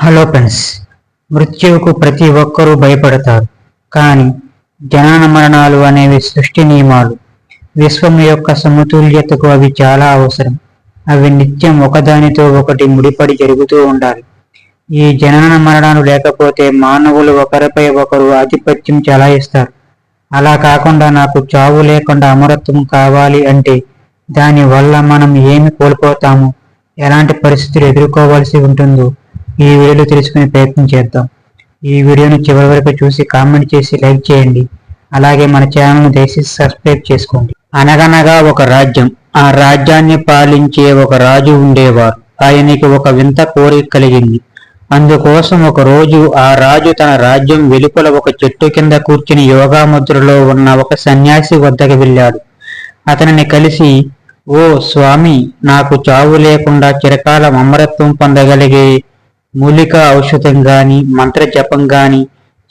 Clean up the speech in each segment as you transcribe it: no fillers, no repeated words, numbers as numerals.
Hello friends, మృత్యువుకు ప్రతి ఒక్కరూ భయపడతారు. కానీ జనన మరణాలు అనేవి సృష్టి నియమాలు. విశ్వం యొక్క సమతుల్యతకు అవి చాలా అవసరం. అవి నిత్యం ఒకదానితో ఒకటి ముడిపడి జరుగుతూ ఉండాలి. ఈ జనన మరణాలు లేకపోతే మానవులు ఒకరిపై ఒకరు ఆధిపత్యం చెలాయిస్తారు. అలా కాకుండా నాకు చావు లేకుండా అమరత్వం కావాలి అంటే దాని వల్ల మనం ఏమి కోల్పోతాము, ఎలాంటి పరిస్థితులు ఎదుర్కోవాల్సి ఉంటుందో ఈ వీడియోలో తెలుసుకునే ప్రయత్నం చేద్దాం. ఈ వీడియోను చివరి వరకు చూసి కామెంట్ చేసి లైక్ చేయండి. అలాగే మన ఛానల్ను దయచేసి సబ్స్క్రైబ్ చేసుకోండి. అనగనగా ఒక రాజ్యం. ఆ రాజ్యాన్ని పాలించే ఒక రాజు ఉండేవారు. ఆయనకి ఒక వింత కోరిక కలిగింది. అందుకోసం ఒక రోజు ఆ రాజు తన రాజ్యం వెలుపల ఒక చెట్టు కింద కూర్చుని యోగా ముద్రలో ఉన్న ఒక సన్యాసి వద్దకు వెళ్ళాడు. అతనిని కలిసి, ఓ స్వామి, నాకు చావు లేకుండా చిరకాలం అమరత్వం పొందగలిగే మూలిక ఔషధం గాని, మంత్ర జపం గాని,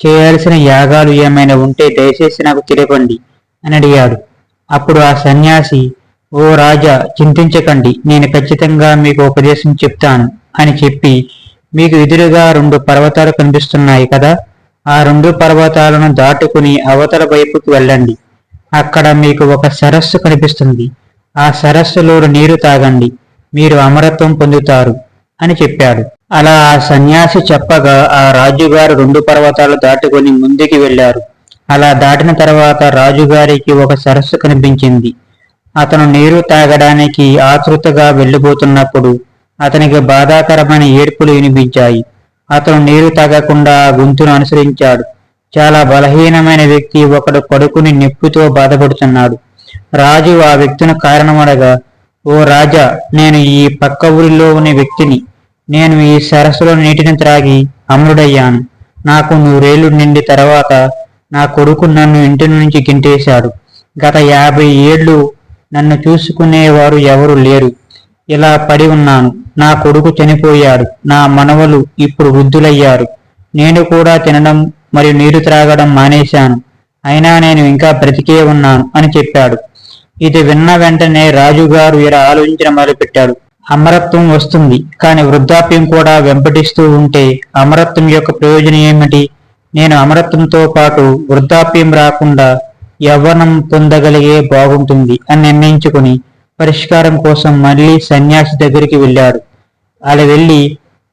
చేయాల్సిన యాగాలు ఏమైనా ఉంటే దయచేసి నాకు తెలియకండి అని అడిగాడు. అప్పుడు ఆ సన్యాసి, ఓ రాజా, చింతించకండి, నేను ఖచ్చితంగా మీకు ఉపదేశం చెప్తాను అని చెప్పి, మీకు ఎదురుగా 2 పర్వతాలు కనిపిస్తున్నాయి కదా, ఆ 2 పర్వతాలను దాటుకుని అవతల వైపుకి వెళ్ళండి. అక్కడ మీకు ఒక సరస్సు కనిపిస్తుంది. ఆ సరస్సులో నీరు తాగండి, మీరు అమరత్వం పొందుతారు అని చెప్పాడు. అలా ఆ సన్యాసి చెప్పగా ఆ రాజుగారు 2 పర్వతాలు దాటుకొని ముందుకి వెళ్లారు. అలా దాటిన తర్వాత రాజుగారికి ఒక సరస్సు కనిపించింది. అతను నీరు తాగడానికి ఆతృతగా వెళ్ళిపోతున్నప్పుడు అతనికి బాధాకరమైన ఏడ్పులు వినిపించాయి. అతను నీరు తాగకుండా ఆ గొంతును అనుసరించాడు. చాలా బలహీనమైన వ్యక్తి ఒకడు పడుకుని నొప్పితో బాధపడుతున్నాడు. రాజు ఆ వ్యక్తిని కారణమడగా, ఓ రాజా, నేను ఈ పక్క ఊరిలో ఉన్న వ్యక్తిని. నేను ఈ సరస్సులో నీటిని త్రాగి అమరుడయ్యాను. నాకు 100 ఏళ్లు నిండి తర్వాత నా కొడుకు నన్ను ఇంటి నుంచి గింటేశాడు. గత 50 ఏళ్లు నన్ను చూసుకునేవారు ఎవరు లేరు. ఇలా పడి ఉన్నాను. నా కొడుకు చనిపోయాడు. నా మనవలు ఇప్పుడు వృద్ధులయ్యారు. నేను కూడా తినడం మరియు నీరు త్రాగడం మానేశాను. అయినా నేను ఇంకా బ్రతికే ఉన్నాను అని చెప్పాడు. ఇది విన్న వెంటనే రాజుగారు ఇలా ఆలోచించడం మొదలుపెట్టాడు. అమరత్వం వస్తుంది, కానీ వృద్ధాప్యం కూడా వెంపటిస్తూ ఉంటే అమరత్వం యొక్క ప్రయోజనం ఏమిటి? నేను అమరత్వంతో పాటు వృద్ధాప్యం రాకుండా యవ్వనం పొందగలిగే బాగుంటుంది అని నిర్ణయించుకుని పరిష్కారం కోసం మళ్ళీ సన్యాసి దగ్గరికి వెళ్ళాడు. అలా వెళ్ళి,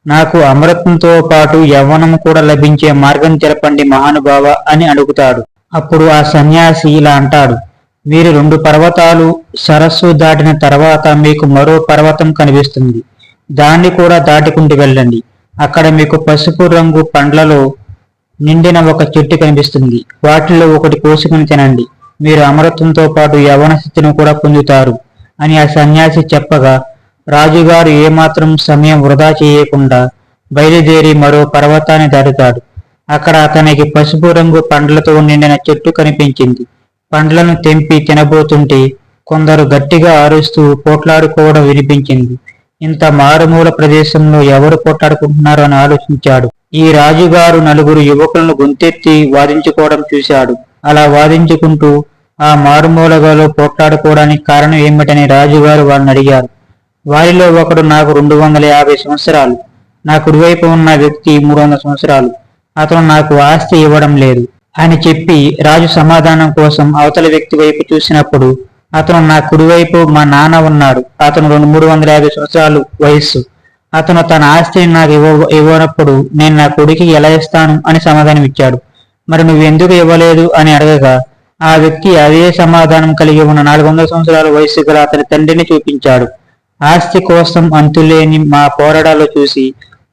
నాకు అమరత్వంతో పాటు యవ్వనం కూడా లభించే మార్గం తెలపండి మహానుభావ అని అడుగుతాడు. అప్పుడు ఆ సన్యాసి ఇలా అంటాడు, మీరు 2 పర్వతాలు సరస్సు దాటిన తర్వాత మీకు మరో పర్వతం కనిపిస్తుంది. దాన్ని కూడా దాటుకుంటూ వెళ్ళండి. అక్కడ మీకు పసుపు రంగు పండ్లలో నిండిన ఒక చెట్టు కనిపిస్తుంది. వాటిలో ఒకటి కోసుకుని తినండి. మీరు అమరత్వంతో పాటు యవ్వన స్థితిని కూడా పొందుతారు అని ఆ సన్యాసి చెప్పగా రాజుగారు ఏమాత్రం సమయం వృధా చేయకుండా బయలుదేరి మరో పర్వతాన్ని దాటుతాడు. అక్కడ అతనికి పసుపు రంగు పండ్లతో నిండిన చెట్టు కనిపించింది. పండ్లను తెంపి తినబోతుంటే కొందరు గట్టిగా అరుస్తూ పోట్లాడుకోవడం వినిపించింది. ఇంత మారుమూల ప్రదేశంలో ఎవరు పోట్లాడుకుంటున్నారో అని ఆలోచించాడు. ఈ రాజుగారు 4 యువకులను గొంతెత్తి వాదించుకోవడం చూశాడు. అలా వాదించుకుంటూ ఆ మారుమూలగాలో పోట్లాడుకోవడానికి కారణం ఏమిటని రాజుగారు వాళ్ళని అడిగారు. వారిలో ఒకడు, నాకు 250 సంవత్సరాలు, నా కుడివైపు ఉన్న వ్యక్తి 300 సంవత్సరాలు, అతను నాకు ఆస్తి ఇవ్వడం లేదు అని చెప్పి రాజు సమాధానం కోసం అవతల వ్యక్తి వైపు చూసినప్పుడు, అతను నా కుడివైపు మా నాన్న ఉన్నాడు. అతను 350 సంవత్సరాలు వయస్సు. అతను తన ఆస్తిని నాకు ఇవ్వనప్పుడు నేను నా కొడుకు ఎలా ఇస్తాను అని సమాధానం ఇచ్చాడు. మరి నువ్వెందుకు ఇవ్వలేదు అని అడగగా ఆ వ్యక్తి అదే సమాధానం కలిగి ఉన్న 400 సంవత్సరాల వయస్సు గల అతని తండ్రిని చూపించాడు. ఆస్తి కోసం అంతులేని మా పోరాటాలు చూసి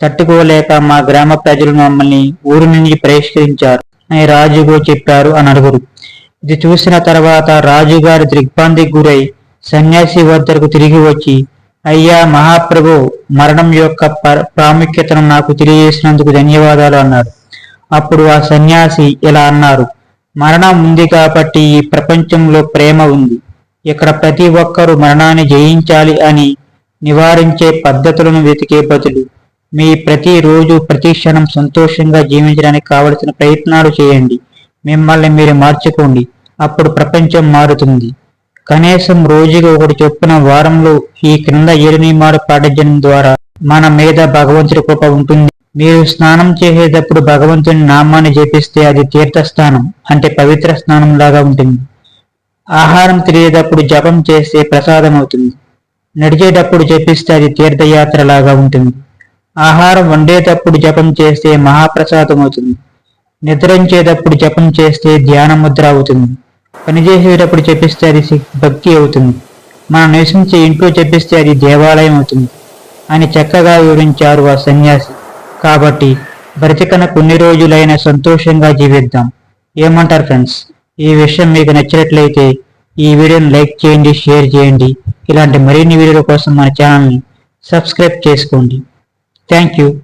తట్టుకోలేక మా గ్రామ ప్రజలు మమ్మల్ని ఊరి నుంచి బహిష్కరించారు అని రాజుకు చెప్పారు అని అడుగురు. ఇది చూసిన తర్వాత రాజుగారి దిగ్భ్రాంతికి గురై సన్యాసి వద్దకు తిరిగి వచ్చి, అయ్యా మహాప్రభు, మరణం యొక్క ప్రాముఖ్యతను నాకు తెలియజేసినందుకు ధన్యవాదాలు అన్నాడు. అప్పుడు ఆ సన్యాసి ఇలా అన్నారు, మరణం ఉంది కాబట్టి ఈ ప్రపంచంలో ప్రేమ ఉంది. ఇక్కడ ప్రతి ఒక్కరూ మరణాన్ని జయించాలి అని నివారించే పద్ధతులను వెతికే బదులు మీ ప్రతిరోజు ప్రతి క్షణం సంతోషంగా జీవించడానికి కావలసిన ప్రయత్నాలు చేయండి. మిమ్మల్ని మీరు మార్చుకోండి. అప్పుడు ప్రపంచం మారుతుంది. కనీసం రోజుకి ఒకటి చొప్పున వారంలో ఈ క్రింద 7 నియమాలు పాటించడం ద్వారా మన మీద భగవంతుడి కృప ఉంటుంది. మీరు స్నానం చేసేటప్పుడు భగవంతుని నామాన్ని జపిస్తే అది తీర్థస్నానం అంటే పవిత్ర స్నానం లాగా ఉంటుంది. ఆహారం తినేటప్పుడు జపం చేస్తే ప్రసాదం అవుతుంది. నడిచేటప్పుడు జపిస్తే అది తీర్థయాత్ర లాగా ఉంటుంది. ఆహారం వండేటప్పుడు జపం చేస్తే మహాప్రసాదం అవుతుంది. నిద్రించేటప్పుడు జపం చేస్తే ధ్యాన ముద్ర అవుతుంది. పనిచేసేటప్పుడు జపిస్తే అది భక్తి అవుతుంది. మనం నివసించే ఇంట్లో జపిస్తే అది దేవాలయం అవుతుంది అని చక్కగా వివరించారు ఆ సన్యాసి. కాబట్టి బ్రతికన కొన్ని రోజులైన సంతోషంగా జీవిద్దాం. ఏమంటారు ఫ్రెండ్స్? ఈ విషయం మీకు నచ్చినట్లయితే ఈ వీడియోని లైక్ చేయండి, షేర్ చేయండి. ఇలాంటి మరిన్ని వీడియోల కోసం మన ఛానల్ని సబ్స్క్రైబ్ చేసుకోండి. Thank you.